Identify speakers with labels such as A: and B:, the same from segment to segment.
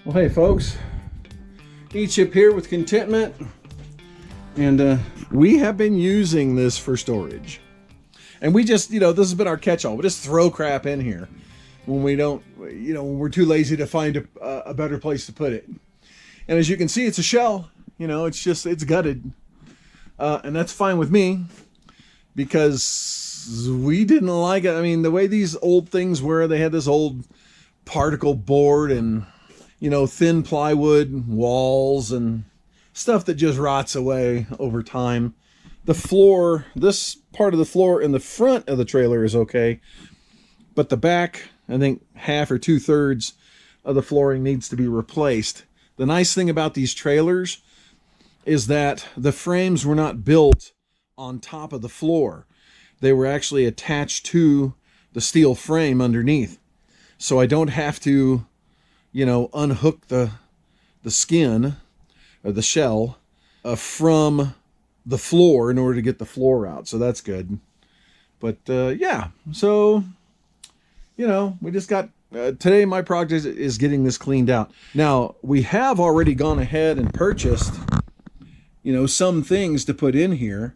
A: Well, hey folks, E-Chip here with Contentment, and we have been using this for storage. And we just, this has been our catch-all. We just throw crap in here when we don't, when we're too lazy to find a better place to put it. And as you can see, it's a shell. It's gutted. And that's fine with me because we didn't like it. I mean, the way these old things were, they had this old particle board and, thin plywood walls and stuff that just rots away over time. The floor, this part of the floor in the front of the trailer is okay, but the back, I think half or 2/3 of the flooring needs to be replaced. The nice thing about these trailers is that the frames were not built on top of the floor. They were actually attached to the steel frame underneath. So I don't have to, unhook the skin or the shell from the floor in order to get the floor out. So that's good. But yeah, so, we just got, today my project is getting this cleaned out. Now, we have already gone ahead and purchased, some things to put in here.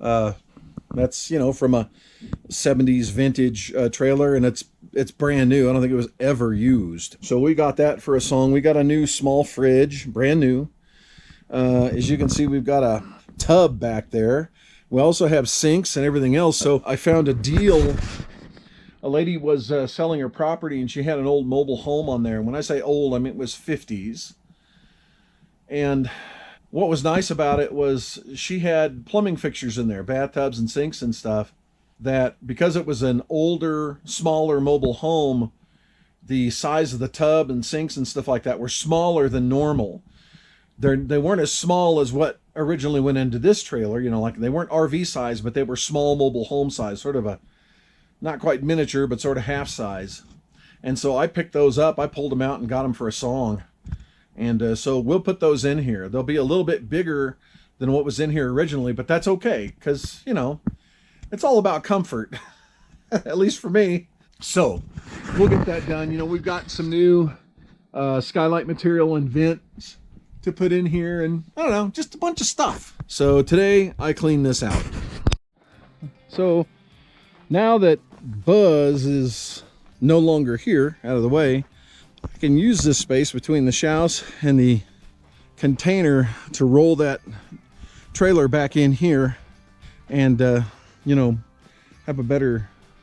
A: That's, from a 70s vintage trailer, and it's brand new. I don't think it was ever used. So we got that for a song. We got a new small fridge, brand new. As you can see, we've got a tub back there. We also have sinks and everything else. So I found a deal. A lady was selling her property, and she had an old mobile home on there. And when I say old, I mean it was 50s. And what was nice about it was she had plumbing fixtures in there, bathtubs and sinks and stuff, that because it was an older, smaller mobile home, the size of the tub and sinks and stuff like that were smaller than normal. They weren't as small as what originally went into this trailer, like they weren't RV size, but they were small mobile home size, sort of a, not quite miniature, but sort of half size. And so I picked those up, I pulled them out and got them for a song. And so we'll put those in here. They'll be a little bit bigger than what was in here originally, but that's okay, because, it's all about comfort, at least for me. So we'll get that done. We've got some new skylight material and vents to put in here, and I don't know, just a bunch of stuff. So today I clean this out. So now that Buzz is no longer here, out of the way, I can use this space between the shouse and the container to roll that trailer back in here and,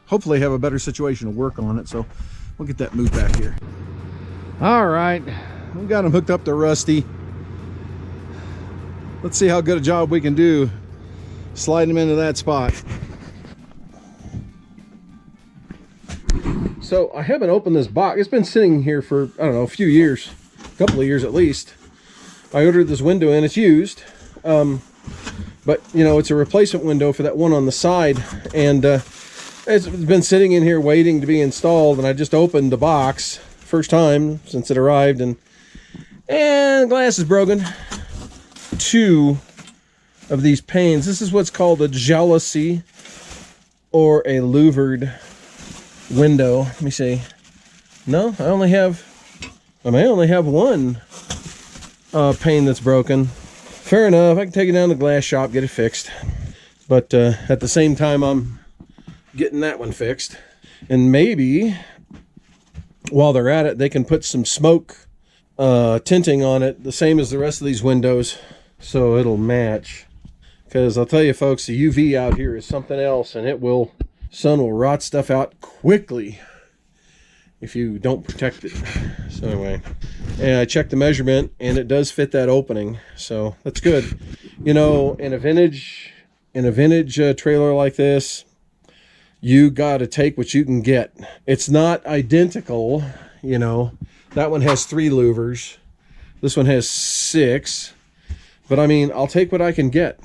A: hopefully have a better situation to work on it. So we'll get that moved back here. All right, we got them hooked up to Rusty. Let's see how good a job we can do sliding them into that spot. So I haven't opened this box. It's been sitting here for, I don't know, a few years, a couple of years at least. I ordered this window and it's used. But, it's a replacement window for that one on the side. And it's been sitting in here waiting to be installed. And I just opened the box, first time since it arrived. And the glass is broken. 2 of these panes. This is what's called a jalousie or a louvered window. Let me see. No, I only have one pane that's broken. Fair enough, I can take it down to the glass shop, get it fixed. But at the same time, I'm getting that one fixed. And maybe while they're at it, they can put some smoke tinting on it, the same as the rest of these windows, so it'll match. Because I'll tell you folks, the UV out here is something else, and sun will rot stuff out quickly if you don't protect it. So anyway, and I checked the measurement and it does fit that opening, so that's good. In a vintage trailer like this, you got to take what you can get. It's not identical. That one has 3 louvers, this one has 6, but I mean, I'll take what I can get.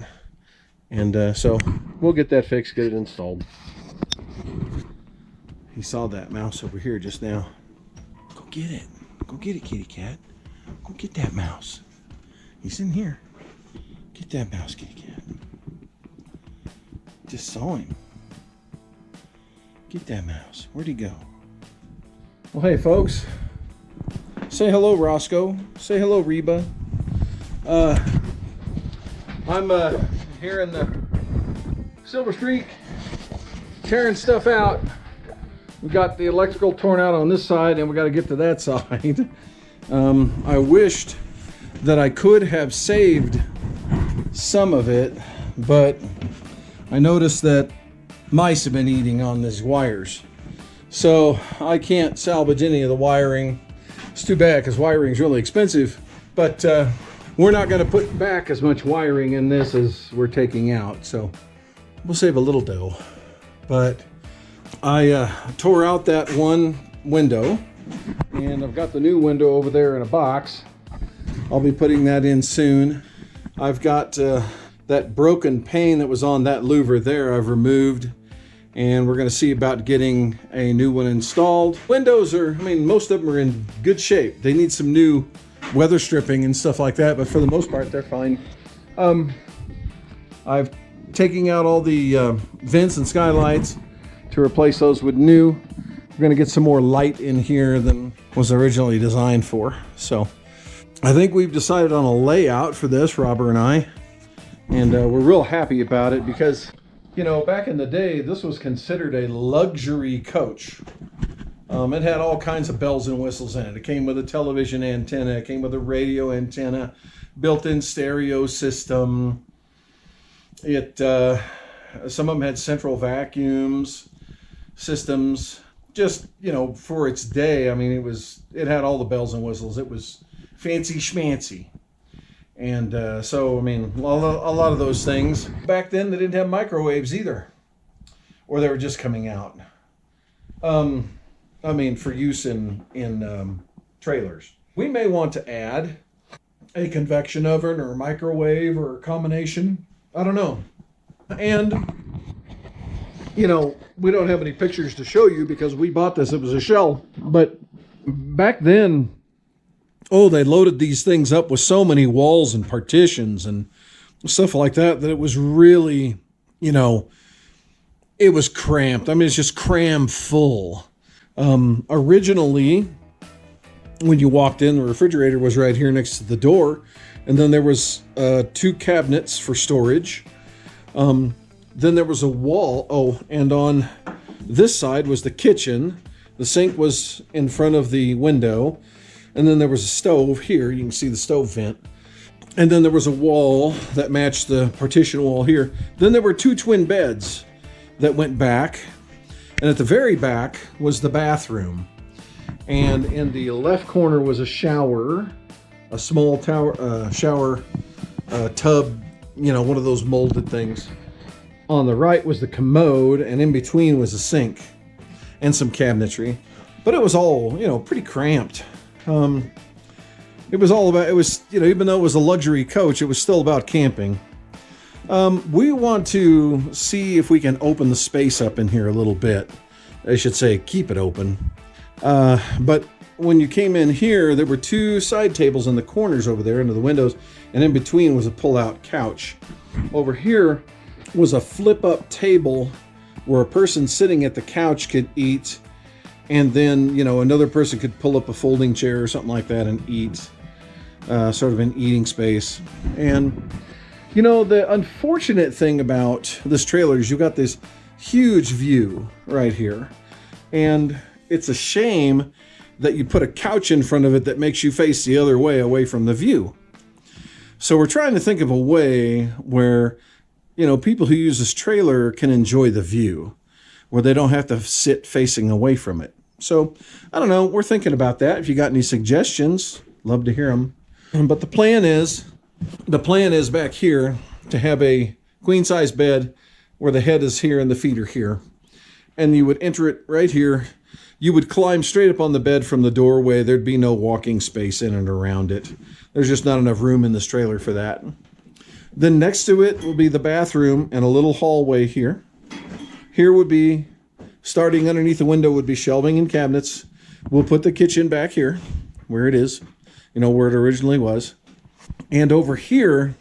A: And so we'll get that fixed, get it installed. He saw that mouse over here just now. Go get it. Go get it, kitty cat. Go get that mouse. He's in here. Get that mouse, kitty cat. Just saw him. Get that mouse. Where'd he go? Well, hey, folks. Say hello, Roscoe. Say hello, Reba. I'm here in the Silver Streak, tearing stuff out. We got the electrical torn out on this side, and we got to get to that side. I wished that I could have saved some of it, but I noticed that mice have been eating on these wires. So I can't salvage any of the wiring. It's too bad because wiring is really expensive, but we're not going to put back as much wiring in this as we're taking out. So we'll save a little dough. But I tore out that one window, and I've got the new window over there in a box. I'll be putting that in soon. I've got that broken pane that was on that louver there I've removed, and we're going to see about getting a new one installed. Windows are, I mean, most of them are in good shape. They need some new weather stripping and stuff like that, but for the most part, they're fine. I've taken out all the vents and skylights to replace those with new. We're going to get some more light in here than was originally designed for. So I think we've decided on a layout for this, Robert and I, and we're real happy about it because, you know, back in the day, this was considered a luxury coach. It had all kinds of bells and whistles in it. It came with a television antenna, it came with a radio antenna, built-in stereo system. It some of them had central vacuums systems. Just, you know, for its day, I mean, it had all the bells and whistles. It was fancy schmancy. And so, I mean, a lot of those things. Back then, they didn't have microwaves either. Or they were just coming out. I mean, for use in trailers. We may want to add a convection oven or a microwave or a combination. I don't know. And, you know, we don't have any pictures to show you because we bought this. It was a shell. But back then, oh, they loaded these things up with so many walls and partitions and stuff like that it was really, you know, it was cramped. I mean, it's just cram full. Originally, when you walked in, the refrigerator was right here next to the door. And then there was 2 cabinets for storage. Then there was a wall. Oh, and on this side was the kitchen. The sink was in front of the window. And then there was a stove here. You can see the stove vent. And then there was a wall that matched the partition wall here. Then there were 2 twin beds that went back. And at the very back was the bathroom. And in the left corner was a shower, a small shower tub, you know, one of those molded things. On the right was the commode, and in between was a sink and some cabinetry. But it was all, you know, pretty cramped. It was all about, it was, you know, even though it was a luxury coach, it was still about camping. We want to see if we can open the space up in here a little bit. I should say, keep it open. But when you came in here, there were 2 side tables in the corners over there into the windows, and in between was a pull-out couch. Over here was a flip-up table where a person sitting at the couch could eat, and then, you know, another person could pull up a folding chair or something like that and eat, sort of an eating space. And, you know, the unfortunate thing about this trailer is you've got this huge view right here, and it's a shame that you put a couch in front of it that makes you face the other way away from the view. So we're trying to think of a way where, you know, people who use this trailer can enjoy the view, where they don't have to sit facing away from it. So, I don't know, we're thinking about that. If you got any suggestions, love to hear them. But the plan is back here to have a queen-size bed where the head is here and the feet are here. And you would enter it right here. You would climb straight up on the bed from the doorway. There'd be no walking space in and around it. There's just not enough room in this trailer for that. Then next to it will be the bathroom and a little hallway here. Here would be, starting underneath the window, would be shelving and cabinets. We'll put the kitchen back here, where it is, you know, where it originally was. And over here,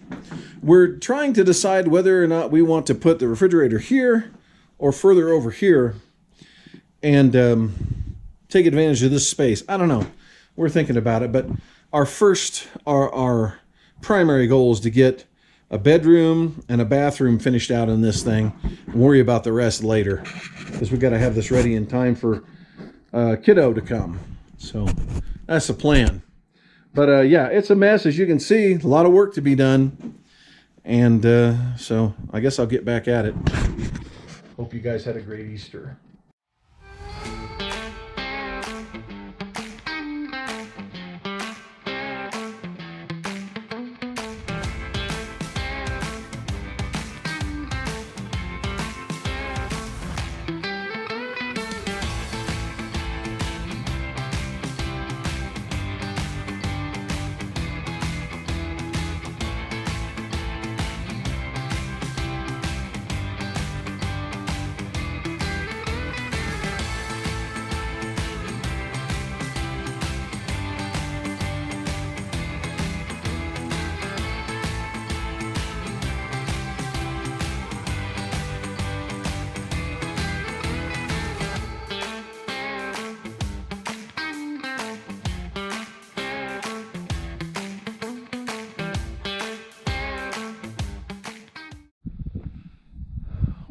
A: we're trying to decide whether or not we want to put the refrigerator here or further over here and take advantage of this space. I don't know. we're thinking about it. But our primary goal is to get a bedroom and a bathroom finished out in this thing and worry about the rest later, because we've got to have this ready in time for kiddo to come. So that's the plan. But yeah, it's a mess, as you can see. A lot of work to be done. And so I guess I'll get back at it. Hope you guys had a great Easter.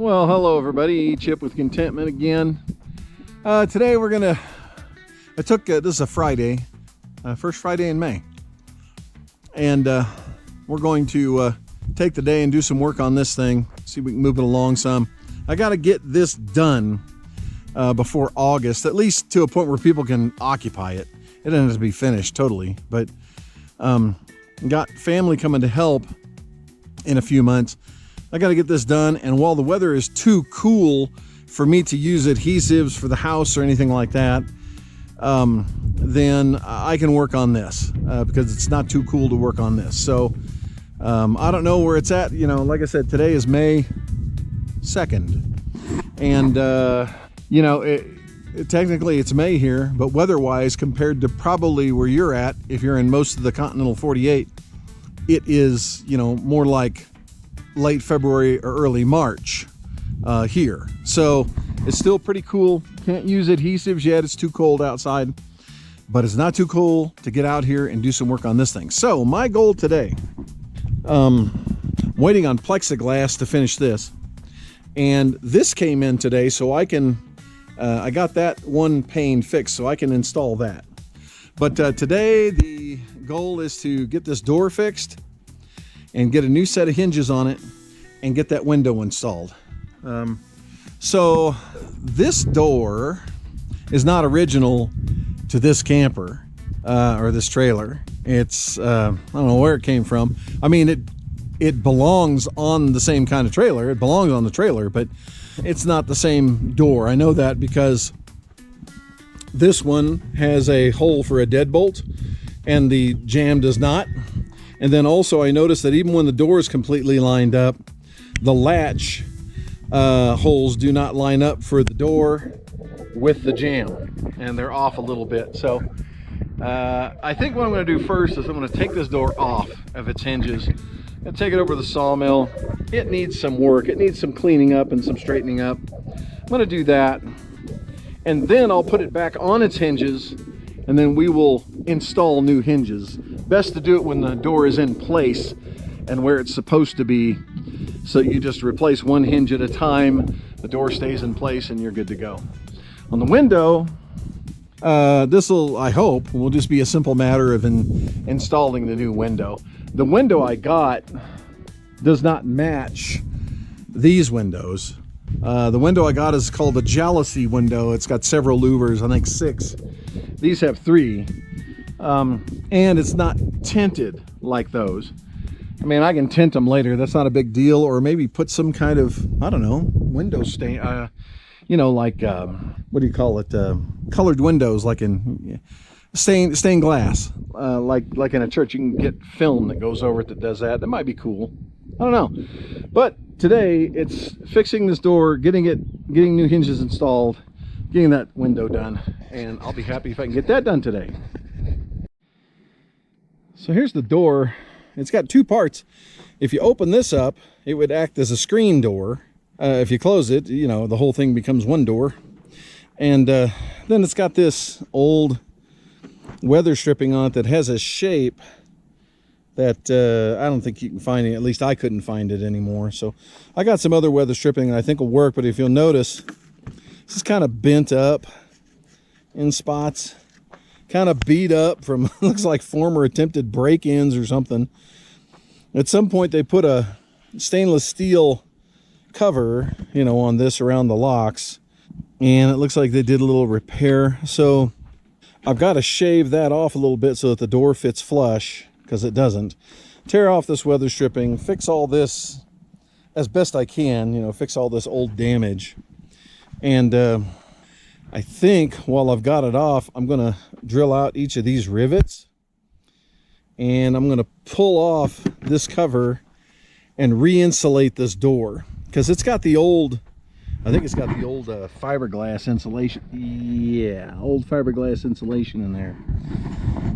A: Well, hello everybody, Chip with Contentment again. Today we're gonna, this is a Friday, first Friday in May. And we're going to take the day and do some work on this thing, see if we can move it along some. I gotta get this done before August, at least to a point where people can occupy it. It doesn't have to be finished totally, but got family coming to help in a few months. I got to get this done, and while the weather is too cool for me to use adhesives for the house or anything like that, then I can work on this because it's not too cool to work on this. So I don't know where it's at. You know, like I said, today is May 2nd, and you know, technically it's May here, but weather-wise, compared to probably where you're at, if you're in most of the continental 48, it is, you know, more like late February or early March here. So it's still pretty cool. Can't use adhesives yet. It's too cold outside, but it's not too cool to get out here and do some work on this thing. So my goal today, waiting on plexiglass to finish this, and this came in today, so I can I got that one pane fixed, so I can install that. But today the goal is to get this door fixed and get a new set of hinges on it and get that window installed. So this door is not original to this camper or this trailer. It's I don't know where it came from. I mean, it belongs on the same kind of trailer. It belongs on the trailer, but it's not the same door. I know that because this one has a hole for a deadbolt and the jamb does not. And then also I noticed that even when the door is completely lined up, the latch holes do not line up for the door with the jamb, and they're off a little bit. So I think what I'm going to do first is I'm going to take this door off of its hinges and take it over to the sawmill. It needs some work. It needs some cleaning up and some straightening up. I'm going to do that, and then I'll put it back on its hinges, and then we will install new hinges. Best to do it when the door is in place and where it's supposed to be. So you just replace one hinge at a time, the door stays in place, and you're good to go. On the window, this will, I hope, will just be a simple matter of installing the new window. The window I got does not match these windows. The window I got is called a jealousy window. It's got several louvers, I think 6. These have 3. And it's not tinted like those. I mean, I can tint them later. That's not a big deal. Or maybe put some kind of, I don't know, window stain, you know, like, what do you call it? Colored windows, like in stained glass, like in a church. You can get film that goes over it that does that. That might be cool. I don't know. But today it's fixing this door, getting new hinges installed, getting that window done, and I'll be happy if I can get that done today. So here's the door. It's got 2 parts. If you open this up, it would act as a screen door. If you close it, you know, the whole thing becomes one door. And then it's got this old weather stripping on it that has a shape that I don't think you can find it. At least I couldn't find it anymore. So I got some other weather stripping that I think will work, but if you'll notice, this is kind of bent up in spots, kind of beat up from looks like former attempted break-ins or something. At some point they put a stainless steel cover, you know, on this around the locks, and it looks like they did a little repair. So I've got to shave that off a little bit so that the door fits flush, because it doesn't. Tear off this weather stripping, fix all this as best I can, you know, fix all this old damage. And I think while I've got it off, I'm going to drill out each of these rivets, and I'm going to pull off this cover and re-insulate this door, because it's got the old, I think it's got the old fiberglass insulation. Yeah, old fiberglass insulation in there.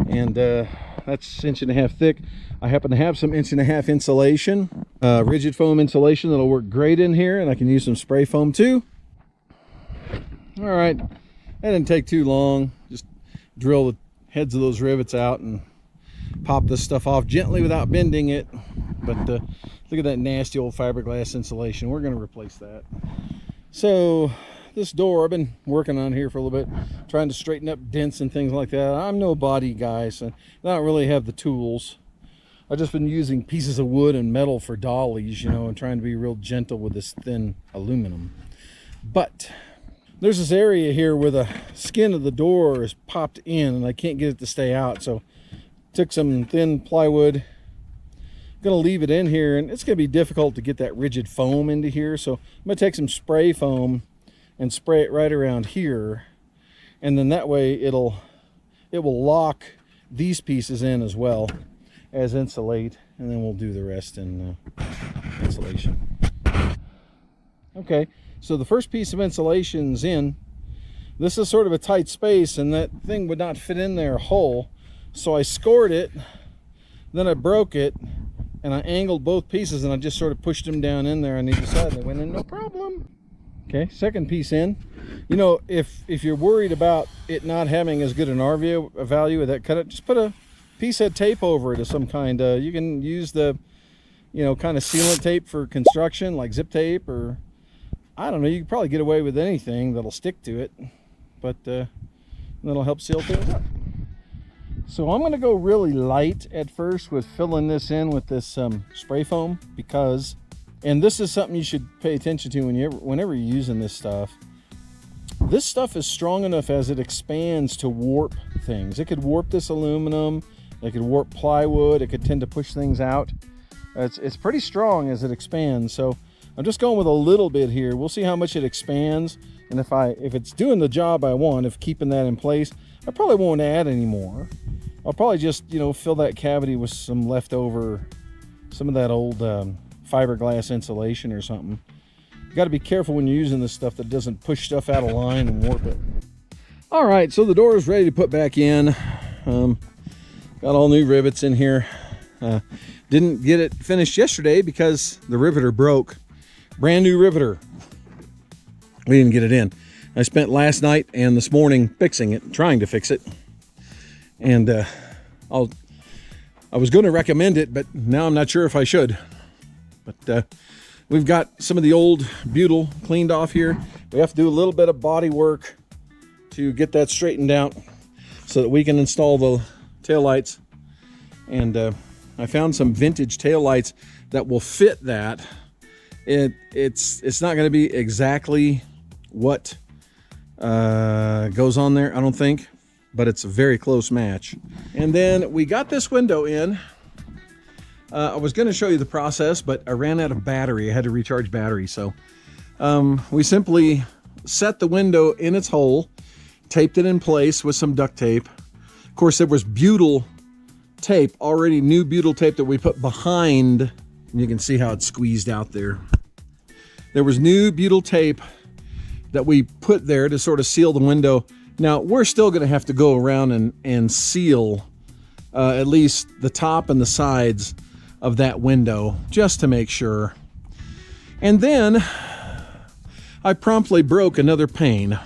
A: And that's 1.5 inches thick. I happen to have some 1.5 inch insulation, rigid foam insulation that'll work great in here, and I can use some spray foam too. All right, that didn't take too long. Just drill the heads of those rivets out and pop this stuff off gently without bending it. But look at that nasty old fiberglass insulation. We're going to replace that. So this door I've been working on here for a little bit, trying to straighten up dents and things like that. I'm no body guy, so I don't really have the tools. I've just been using pieces of wood and metal for dollies, you know, and trying to be real gentle with this thin aluminum. But there's this area here where the skin of the door is popped in and I can't get it to stay out. So took some thin plywood, gonna leave it in here, and it's gonna be difficult to get that rigid foam into here. So I'm gonna take some spray foam and spray it right around here, and then that way it will lock these pieces in as well as insulate, and then we'll do the rest in insulation. Okay, so the first piece of insulation's in. This is sort of a tight space, and that thing would not fit in there whole, so I scored it, then I broke it, and I angled both pieces, and I just sort of pushed them down in there on either side. They went in no problem. Okay, second piece in. You know, if you're worried about it not having as good an R value with that cut, just put a piece of tape over it of some kind. You can use the, you know, kind of sealant tape for construction, like zip tape, or I don't know. You can probably get away with anything that'll stick to it, but that'll help seal things up. So I'm going to go really light at first with filling this in with this spray foam, because, and this is something you should pay attention to whenever you're using this stuff. This stuff is strong enough as it expands to warp things. It could warp this aluminum, it could warp plywood, it could tend to push things out. It's pretty strong as it expands, so I'm just going with a little bit here. We'll see how much it expands, and if it's doing the job I want of keeping that in place, I probably won't add any more. I'll probably just, you know, fill that cavity with some leftover, some of that old fiberglass insulation or something. You got to be careful when you're using this stuff that doesn't push stuff out of line and warp it. All right, so the door is ready to put back in. Got all new rivets in here. Didn't get it finished yesterday because the riveter broke. Brand new riveter. We didn't get it in. I spent last night and this morning fixing it, trying to fix it. And I was going to recommend it, but now I'm not sure if I should. But we've got some of the old butyl cleaned off here. We have to do a little bit of body work to get that straightened out so that we can install the taillights. And I found some vintage taillights that will fit that. It's not going to be exactly what goes on there, I don't think, but it's a very close match. And then we got this window in. I was going to show you the process, but I ran out of battery. I had to recharge battery. So we simply set the window in its hole, taped it in place with some duct tape. Of course, there was butyl tape, already new butyl tape that we put behind. And you can see how it's squeezed out there. There was new butyl tape that we put there to sort of seal the window. Now, we're still going to have to go around and seal at least the top and the sides of that window just to make sure. And then I promptly broke another pane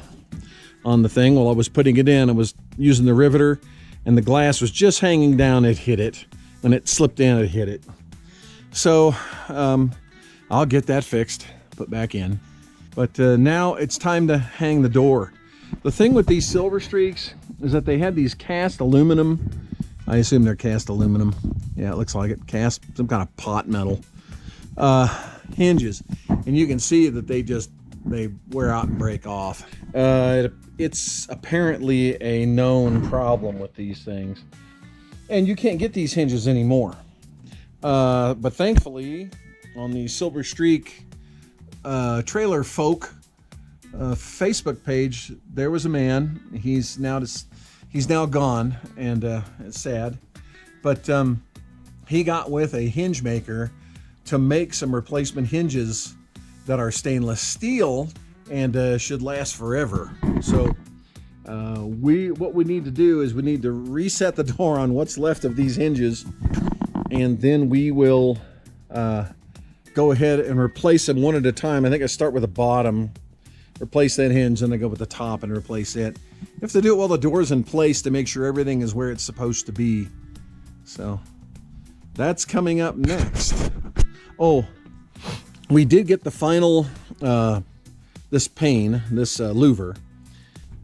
A: on the thing while I was putting it in. I was using the riveter and the glass was just hanging down. It hit it. When it slipped in, it hit it. So I'll get that fixed, put back in. But now it's time to hang the door. The thing with these Silver Streaks is that they had these cast aluminum, I assume they're cast aluminum. Yeah, it looks like it. Cast, some kind of pot metal hinges. And you can see that they wear out and break off. It's apparently a known problem with these things. And you can't get these hinges anymore. But thankfully, on the Silver Streak Trailer Folk Facebook page, there was a man. He's now gone, and it's sad. But he got with a hinge maker to make some replacement hinges that are stainless steel and should last forever. So what we need to do is we need to reset the door on what's left of these hinges, and then we will go ahead and replace them one at a time. I think I start with the bottom, replace that hinge, and then go with the top and replace it. You have to do it while the door's in place to make sure everything is where it's supposed to be. So that's coming up next. Oh, we did get the final this pane, this louver,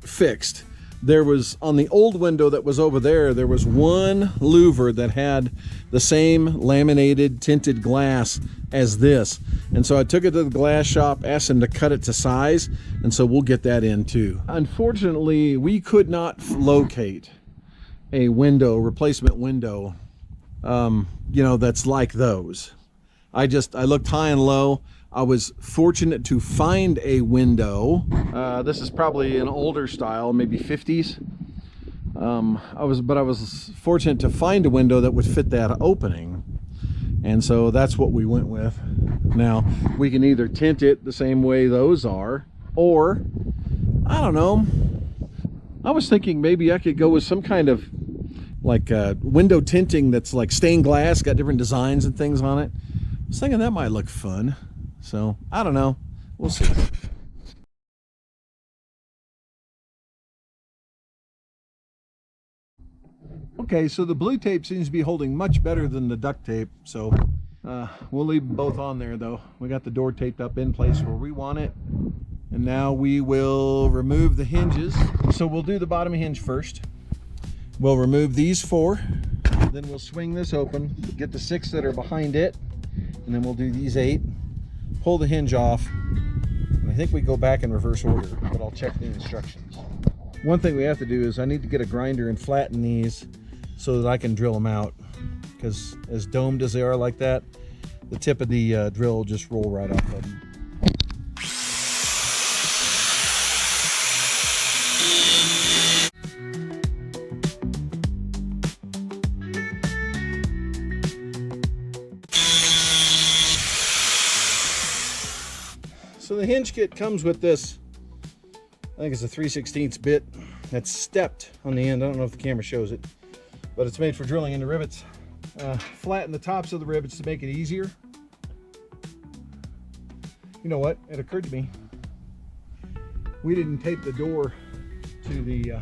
A: fixed. There was, on the old window that was over there, there was one louver that had the same laminated tinted glass as this. And so I took it to the glass shop, asked them to cut it to size, and so we'll get that in too. Unfortunately, we could not locate a window, replacement window, that's like those. I looked high and low. I was fortunate to find a window. This is probably an older style, maybe 50s. I was fortunate to find a window that would fit that opening. And so that's what we went with. Now, we can either tint it the same way those are, or, I don't know. I was thinking maybe I could go with some kind of like window tinting that's like stained glass, got different designs and things on it. I was thinking that might look fun. So, I don't know. We'll see. Okay, so the blue tape seems to be holding much better than the duct tape. So, we'll leave them both on there, though. We got the door taped up in place where we want it. And now we will remove the hinges. So, we'll do the bottom hinge first. We'll remove these 4. Then we'll swing this open, get the 6 that are behind it. And then we'll do these 8. Pull the hinge off, and I think we go back in reverse order, but I'll check the instructions. One thing we have to do is I need to get a grinder and flatten these so that I can drill them out, because as domed as they are like that, the tip of the drill will just roll right off of them. So the hinge kit comes with this, I think it's a 3/16 bit that's stepped on the end. I don't know if the camera shows it, but it's made for drilling into rivets. Flatten the tops of the rivets to make it easier. You know what? It occurred to me, we didn't tape the door to the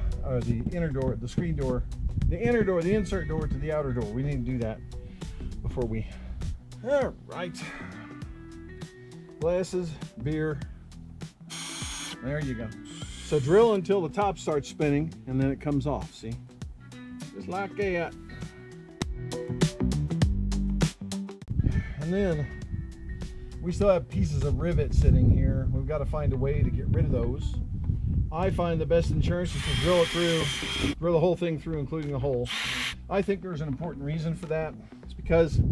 A: inner door, the screen door, the inner door, the insert door to the outer door. We need to do that before we. All right. Glasses, beer. There you go. So drill until the top starts spinning, and then it comes off, see? Just like that. And then we still have pieces of rivet sitting here. We've got to find a way to get rid of those. I find the best insurance is to drill it through, drill the whole thing through, including the hole. I think there's an important reason for that. It's because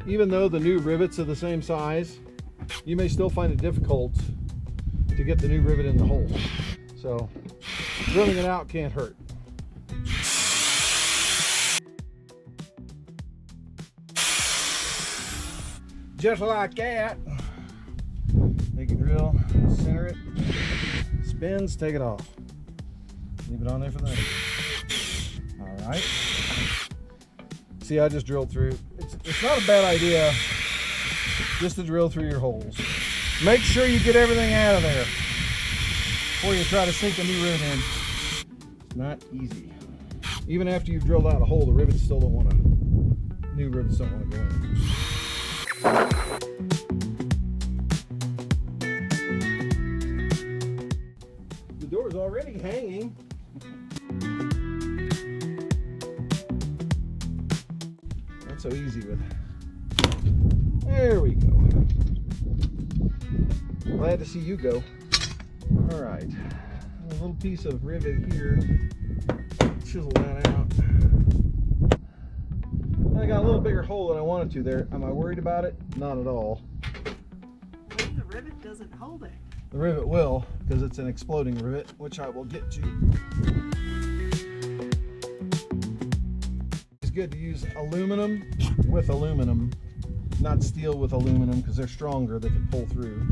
A: even though the new rivets are the same size, you may still find it difficult to get the new rivet in the hole. So drilling it out can't hurt. Just like that. Take a drill, center it, spins, take it off. Leave it on there for the next. All right. See, I just drilled through. It's not a bad idea just to drill through your holes. Make sure you get everything out of there before you try to sink a new rivet in. It's not easy. Even after you've drilled out a hole, the rivets still don't want to, new rivets don't want to go in. The door's already hanging. Not so easy with. There we go. Glad to see you go. All right, a little piece of rivet here. Chisel that out. I got a little bigger hole than I wanted to there. Am I worried about it? Not at all.
B: What if the rivet doesn't hold it?
A: The rivet will, because it's an exploding rivet, which I will get to. It's good to use aluminum with aluminum, not steel with aluminum, because they're stronger, they can pull through.